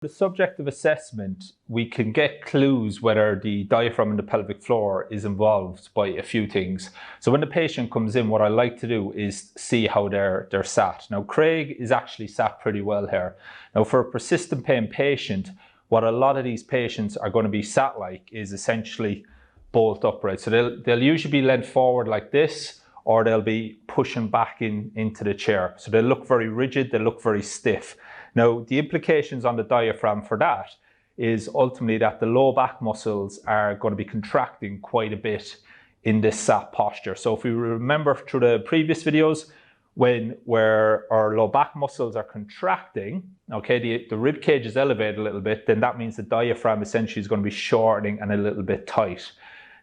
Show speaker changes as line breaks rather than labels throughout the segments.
The subjective assessment, we can get clues whether the diaphragm and the pelvic floor is involved by a few things. So when the patient comes in, what I like to do is see how they're sat. Now, Craig is actually sat pretty well here. Now, for a persistent pain patient, what a lot of these patients are going to be sat like is essentially bolt upright. So they'll usually be leant forward like this, or they'll be pushing back into the chair. So they'll look very rigid, they'll look very stiff. Now, the implications on the diaphragm for that is ultimately that the low back muscles are going to be contracting quite a bit in this sat posture. So if we remember through the previous videos, where our low back muscles are contracting, okay, the rib cage is elevated a little bit, then that means the diaphragm essentially is going to be shortening and a little bit tight.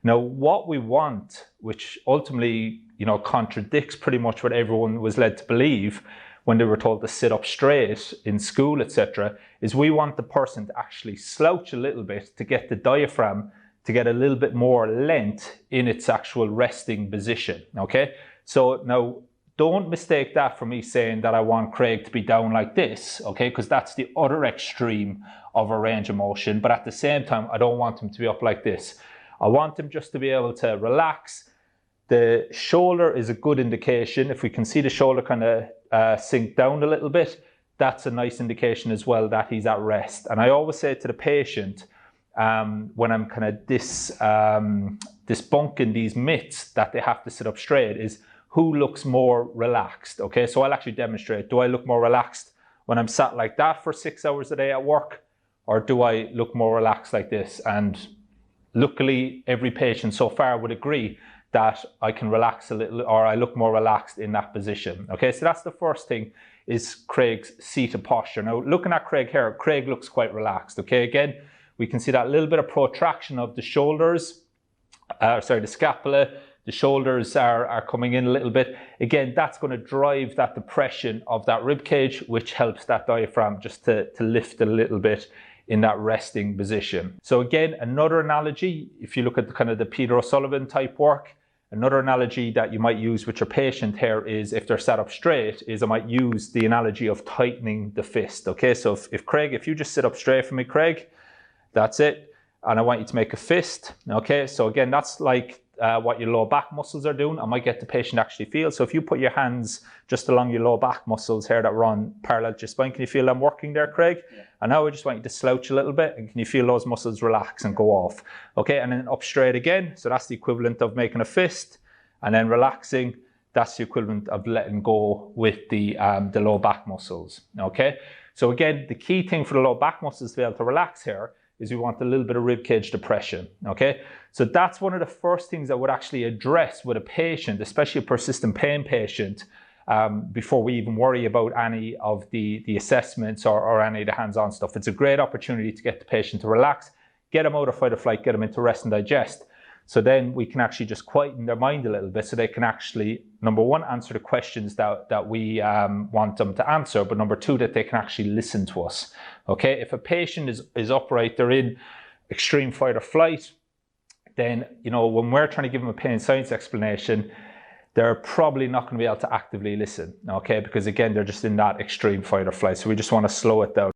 Now, what we want, which ultimately, contradicts pretty much what everyone was led to believe when they were told to sit up straight in school, etc., is we want the person to actually slouch a little bit to get the diaphragm to get a little bit more length in its actual resting position, okay? So now, don't mistake that for me saying that I want Craig to be down like this, okay? Because that's the other extreme of a range of motion, but at the same time, I don't want him to be up like this. I want him just to be able to relax. The shoulder is a good indication. If we can see the shoulder kind of sink down a little bit, that's a nice indication as well that he's at rest. And I always say to the patient, when I'm kind of debunking these myths that they have to sit up straight, is who looks more relaxed, okay? So I'll actually demonstrate. Do I look more relaxed when I'm sat like that for 6 hours a day at work? Or do I look more relaxed like this? And luckily, every patient so far would agree that I can relax a little, or I look more relaxed in that position. Okay, so that's the first thing, is Craig's seated posture. Now, looking at Craig here, Craig looks quite relaxed. Okay, again, we can see that little bit of protraction of the shoulders, the scapula. The shoulders are coming in a little bit. Again, that's going to drive that depression of that rib cage, which helps that diaphragm just to lift a little bit in that resting position. So again, another analogy, if you look at the Peter O'Sullivan type work, another analogy that you might use with your patient here is, if they're sat up straight, is I might use the analogy of tightening the fist. Okay, so if you just sit up straight for me, Craig, that's it. And I want you to make a fist. Okay, so again, that's like what your lower back muscles are doing. I might get the patient actually feel. So if you put your hands just along your lower back muscles here that run parallel to your spine, can you feel them working there, Craig? Yeah. And now I just want you to slouch a little bit, and can you feel those muscles relax and go off? Okay, and then up straight again. So that's the equivalent of making a fist, and then relaxing. That's the equivalent of letting go with the lower back muscles. Okay, so again, the key thing for the lower back muscles to be able to relax here is we want a little bit of rib cage depression, okay? So that's one of the first things I would actually address with a patient, especially a persistent pain patient, before we even worry about any of the assessments or any of the hands-on stuff. It's a great opportunity to get the patient to relax, get them out of fight or flight, get them into rest and digest. So then we can actually just quieten their mind a little bit, so they can actually, number one, answer the questions that we want them to answer, but number two, that they can actually listen to us. Okay, if a patient is upright, they're in extreme fight or flight, then, when we're trying to give them a pain science explanation, they're probably not going to be able to actively listen, okay? Because again, they're just in that extreme fight or flight. So we just want to slow it down.